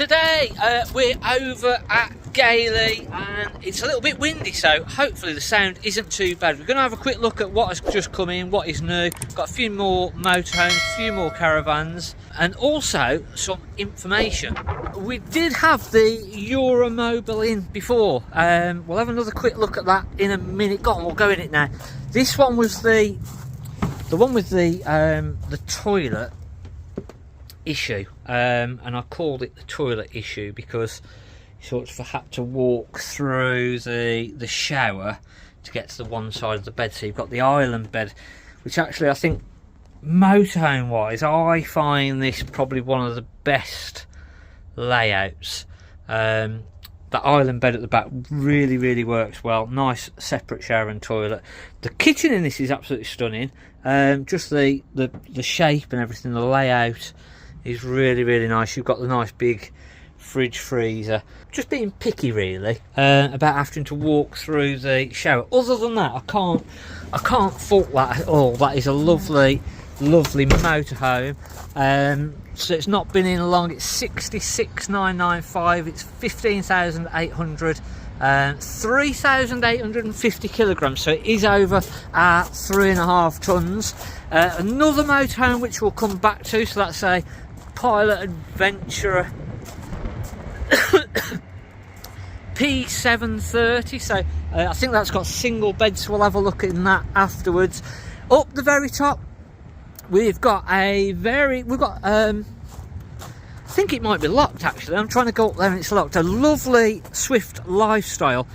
Today we're over at Gailey and it's a little bit windy, so hopefully the sound isn't too bad. We're going to have a quick look at what has just come in, what is new. Got a few more motorhomes, a few more caravans, and also some information. We did have the Euromobile in before. We'll have another quick look at that in a minute. Go on, we'll go in it now. This one was the one with the toilet issue, and I called it the toilet issue because you sort of had to walk through the shower to get to the one side of the bed. So you've got the island bed, which actually I think motorhome wise I find this probably one of the best layouts. That island bed at the back really works well. Nice separate shower and toilet. The kitchen in this is absolutely stunning. Just the shape and everything, the layout is really nice. You've got the nice big fridge freezer. Just being picky really about having to walk through the shower. Other than that, I can't fault that at all. That is a lovely motorhome. So it's not been in long. It's 66,995. It's 15,800. 3,850 kilograms, so it is over 3.5 tons. Another motorhome which we'll come back to, so that's a Pilot Adventurer P730. So I think that's got single beds, so we'll have a look at that afterwards. Up the very top, we've got I think it might be locked actually. I'm trying to go up there and it's locked. A lovely Swift Lifestyle.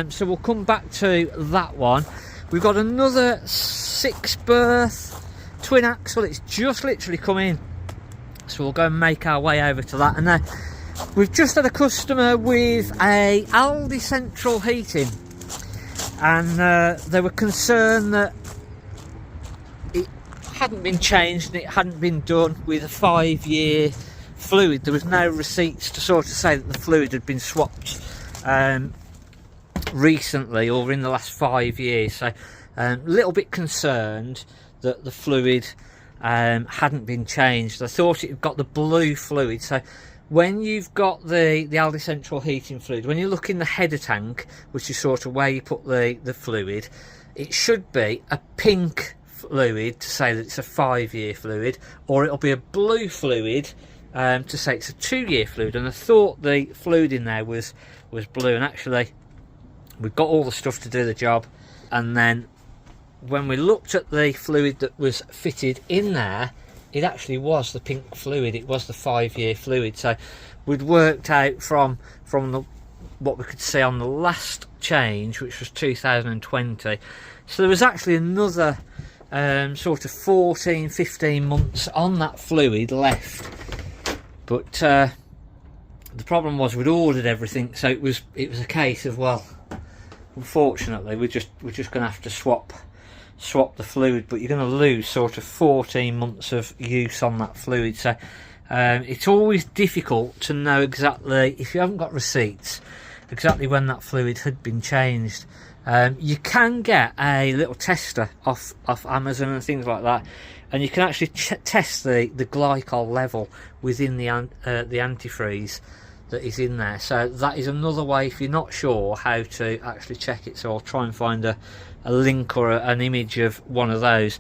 So we'll come back to that one. We've got another 6-berth twin axle. It's just literally come in. So we'll go and make our way over to that. And then we've just had a customer with a Aldi central heating. And they were concerned that it hadn't been changed and it hadn't been done with a 5-year fluid. There was no receipts to sort of say that the fluid had been swapped recently or in the last 5 years. So a little bit concerned that the fluid hadn't been changed. I thought it had got the blue fluid. So when you've got the Aldi central heating fluid, when you look in the header tank, which is sort of where you put the fluid, it should be a pink fluid to say that it's a 5-year fluid, or it'll be a blue fluid to say it's a 2-year fluid. And I thought the fluid in there was blue, and actually we've got all the stuff to do the job. And then when we looked at the fluid that was fitted in there, it actually was the pink fluid. It was the 5-year fluid. So we'd worked out from what we could see on the last change, which was 2020. So there was actually another sort of 14-15 months on that fluid left. But the problem was we'd ordered everything, so it was a case of, well, unfortunately we're just going to have to swap the fluid, but you're going to lose sort of 14 months of use on that fluid. So it's always difficult to know exactly, if you haven't got receipts, exactly when that fluid had been changed. You can get a little tester off Amazon and things like that, and you can actually test the glycol level within the antifreeze that is in there. So that is another way if you're not sure how to actually check it. So I'll try and find a link or an image of one of those.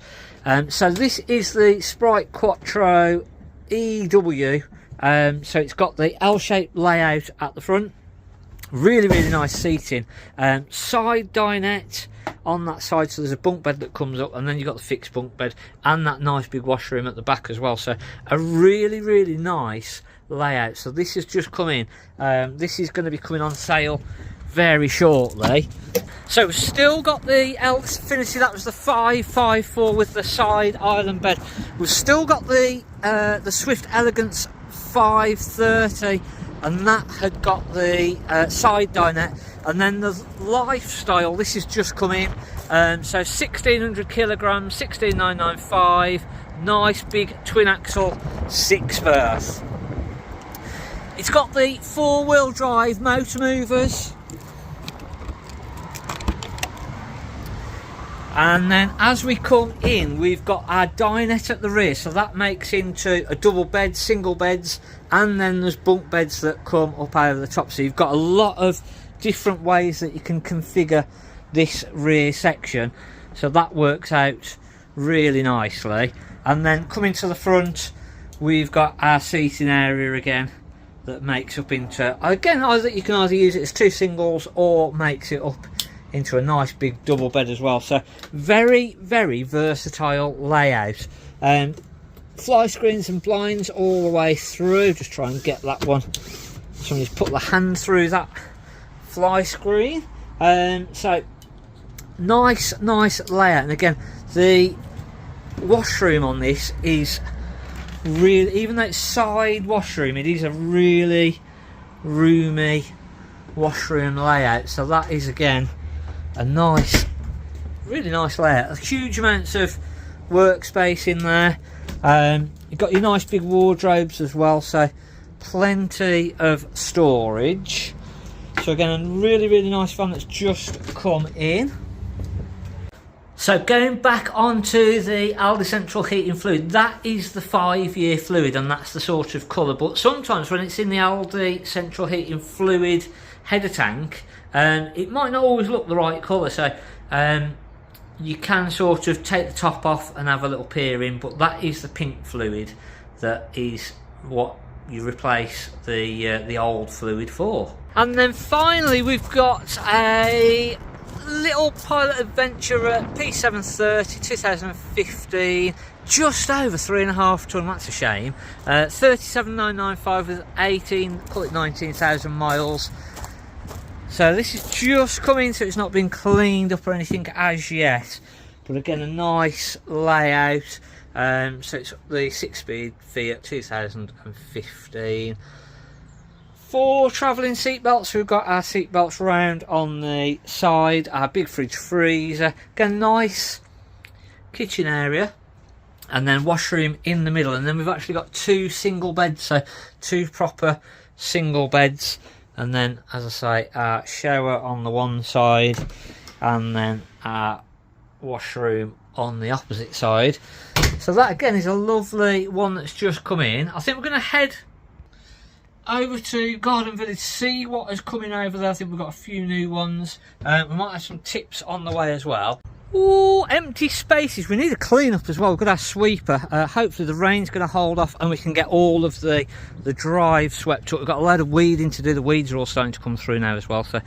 So this is the Sprite Quattro EW. So it's got the L-shaped layout at the front. Really nice seating. Side dinette on that side, so there's a bunk bed that comes up, and then you've got the fixed bunk bed and that nice big washroom at the back as well. So a really nice layout. So this has just come in. This is going to be coming on sale very shortly. So we've still got the L-Finity. That was the 554 with the side island bed. We've still got the Swift Elegance 530, and that had got the side dinette. And then the Lifestyle, this has just come in. So 1,600 kilograms, 16,995. Nice big twin axle 6-berth. It's got the 4-wheel drive motor movers. And then as we come in, we've got our dinette at the rear, so that makes into a double bed, single beds, and then there's bunk beds that come up over the top. So you've got a lot of different ways that you can configure this rear section, so that works out really nicely. And then coming to the front, we've got our seating area again that makes up into, again, either you can either use it as two singles or makes it up into a nice big double bed as well. So very, very versatile layout. Fly screens and blinds all the way through. Just try and get that one. Somebody's put the hand through that fly screen. So nice layout. And again, the washroom on this is really, even though it's side washroom, it is a really roomy washroom layout. So that is again a nice, really nice layout. Huge amounts of workspace in there. You've got your nice big wardrobes as well, so plenty of storage. So again, a really nice one that's just come in. So going back onto the Alde central heating fluid, that is the 5-year fluid, and that's the sort of colour. But sometimes when it's in the Alde central heating fluid header tank, it might not always look the right colour. So you can sort of take the top off and have a little peer in, but that is the pink fluid that is what you replace the old fluid for. And then finally we've got a little Pilot Adventurer P730 2015, just over 3.5 tonne. That's a shame. 37,995 with 19,000 miles. So this is just coming, so it's not been cleaned up or anything as yet, but again a nice layout. So it's the 6-speed Fiat 2015. 4 travelling seat belts. We've got our seat belts round on the side, our big fridge freezer, again nice kitchen area, and then washroom in the middle. And then we've actually got 2 single beds, so 2 proper single beds. And then, as I say, our shower on the one side, and then our washroom on the opposite side. So that again is a lovely one that's just come in. I think we're going to head over to Garden Village, see what is coming over there. I think we've got a few new ones. We might have some tips on the way as well. Ooh, empty spaces. We need a clean up as well. We've got our sweeper. Hopefully the rain's going to hold off and we can get all of the drive swept up. We've got a load of weeding to do. The weeds are all starting to come through now as well. So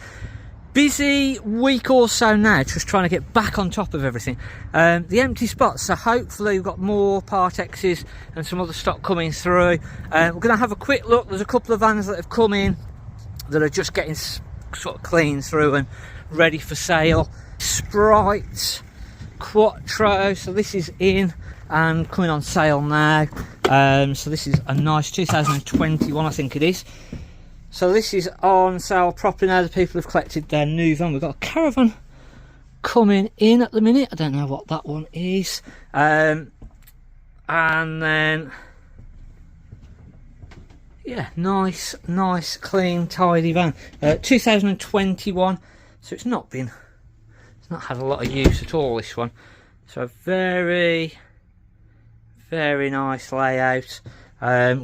busy week or so now, just trying to get back on top of everything. The empty spots, so hopefully we've got more Part X's and some other stock coming through. We're going to have a quick look. There's a couple of vans that have come in that are just getting sort of cleaned through and ready for sale. Sprite Quattro, so this is in and coming on sale now. So this is a nice 2021, I think it is. So this is on sale properly now. The people have collected their new van. We've got a Caravan coming in at the minute. I don't know what that one is. And then, yeah, nice, clean, tidy van. 2021. So it's not had a lot of use at all, this one. So very nice layout.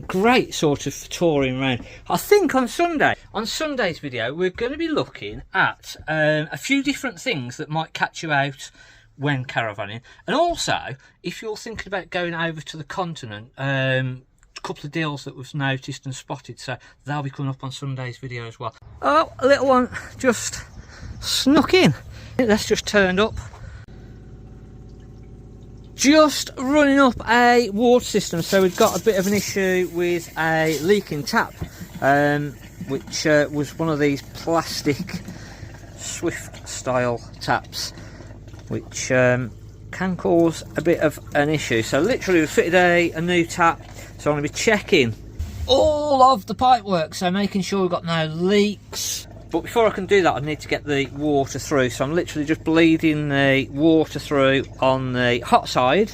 Great sort of touring around. I think on Sunday's video, we're going to be looking at a few different things that might catch you out when caravanning. And also, if you're thinking about going over to the continent, a couple of deals that we've noticed and spotted. So they'll be coming up on Sunday's video as well. Oh, a little one just snuck in. That's just turned up. Just running up a water system, so we've got a bit of an issue with a leaking tap, which was one of these plastic Swift style taps, which can cause a bit of an issue. So literally we fitted a new tap, so I'm going to be checking all of the pipework, so making sure we've got no leaks. But before I can do that, I need to get the water through. So I'm literally just bleeding the water through on the hot side.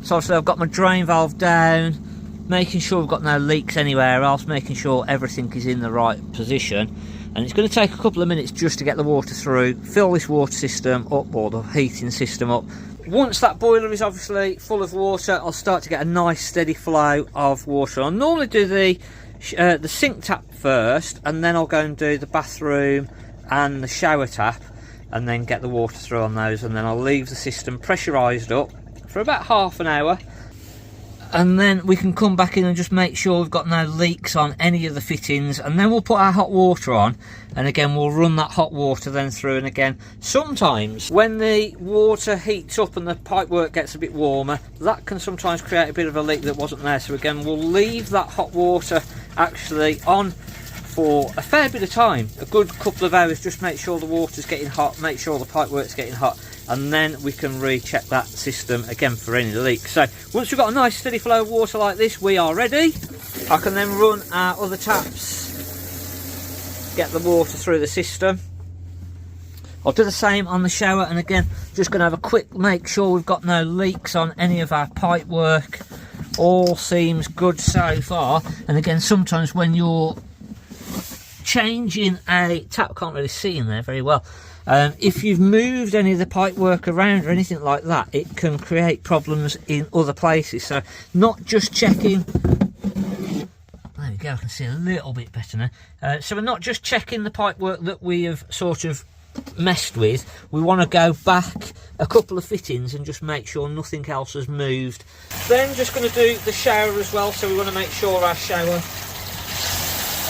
So obviously I've got my drain valve down, making sure we've got no leaks anywhere else, making sure everything is in the right position. and it's going to take a couple of minutes just to get the water through, fill this water system up, or the heating system up. Once that boiler is obviously full of water, I'll start to get a nice steady flow of water. I'll normally do the sink tap first, and then I'll go and do the bathroom and the shower tap, and then get the water through on those, and then I'll leave the system pressurised up for about half an hour, and then we can come back in and just make sure we've got no leaks on any of the fittings, and then we'll put our hot water on, and again we'll run that hot water then through. And again, sometimes when the water heats up and the pipework gets a bit warmer, that can sometimes create a bit of a leak that wasn't there. So again, we'll leave that hot water actually on for a fair bit of time, a good couple of hours, just make sure the water's getting hot, make sure the pipework's getting hot, and then we can recheck that system again for any leaks. So once we've got a nice steady flow of water like this, we are ready. I can then run our other taps, get the water through the system. I'll do the same on the shower, and again just going to have a quick make sure we've got no leaks on any of our pipework. All seems good so far. And again, sometimes when you're changing a tap, can't really see in there very well, if you've moved any of the pipework around or anything like that, it can create problems in other places. So not just checking, there we go, I can see a little bit better now. So we're not just checking the pipework that we have sort of messed with, we want to go back a couple of fittings and just make sure nothing else has moved. Then just going to do the shower as well, so we want to make sure our shower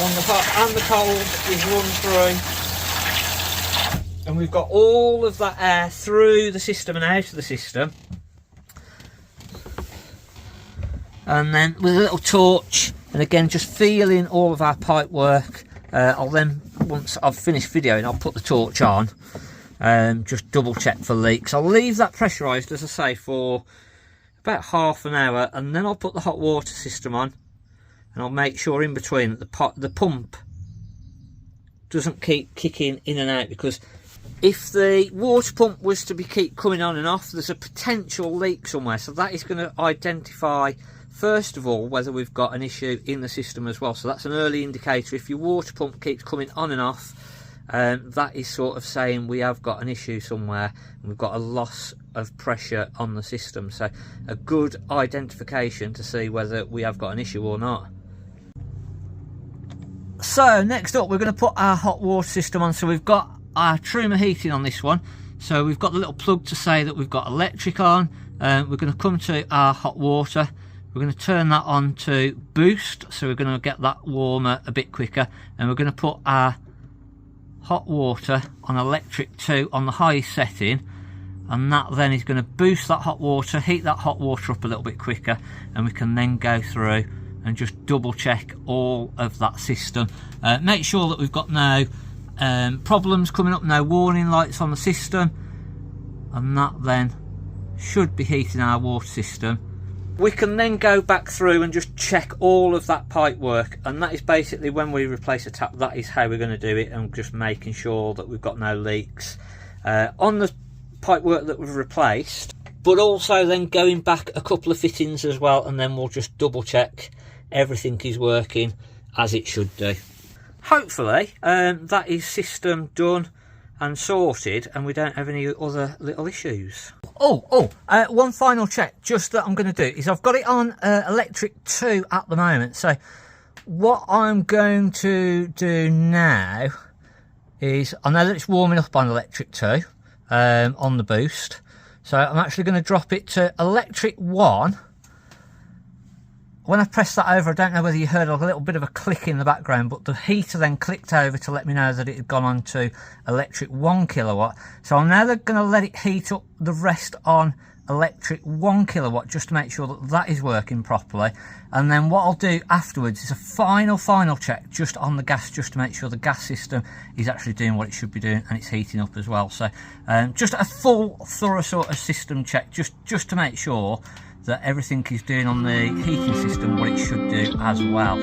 on the hot and the cold is run through, and we've got all of that air through the system and out of the system. And then with a little torch, and again just feeling all of our pipe work, I'll then, once I've finished videoing, I'll put the torch on, just double check for leaks. I'll leave that pressurised, as I say, for about half an hour, and then I'll put the hot water system on, and I'll make sure in between that the pump doesn't keep kicking in and out, because if the water pump was to keep coming on and off, there's a potential leak somewhere. So that is going to identify, first of all, whether we've got an issue in the system as well. So that's an early indicator. If your water pump keeps coming on and off, that is sort of saying we have got an issue somewhere and we've got a loss of pressure on the system. So a good identification to see whether we have got an issue or not. So next up, we're going to put our hot water system on. So we've got our Truma heating on this one. So we've got the little plug to say that we've got electric on. We're going to come to our hot water. We're going to turn that on to boost, so we're going to get that warmer a bit quicker, and we're going to put our hot water on electric 2 on the highest setting, and that then is going to boost that hot water, heat that hot water up a little bit quicker, and we can then go through and just double check all of that system. Make sure that we've got no problems coming up, no warning lights on the system, and that then should be heating our water system. We can then go back through and just check all of that pipe work, and that is basically when we replace a tap, that is how we're going to do it, and just making sure that we've got no leaks on the pipe work that we've replaced, but also then going back a couple of fittings as well, and then we'll just double check everything is working as it should do. Hopefully that is system done and sorted, and we don't have any other little issues. One final check just that I'm going to do is I've got it on electric 2 at the moment. So what I'm going to do now is, I know that it's warming up on electric 2 on the boost, so I'm actually going to drop it to electric 1. When I pressed that over, I don't know whether you heard a little bit of a click in the background, but the heater then clicked over to let me know that it had gone on to electric 1 kilowatt. So I'm now going to let it heat up the rest on electric 1 kilowatt, just to make sure that that is working properly. And then what I'll do afterwards is a final check just on the gas, just to make sure the gas system is actually doing what it should be doing and it's heating up as well. So just a full thorough sort of system check, just to make sure that everything is doing on the heating system what it should do as well.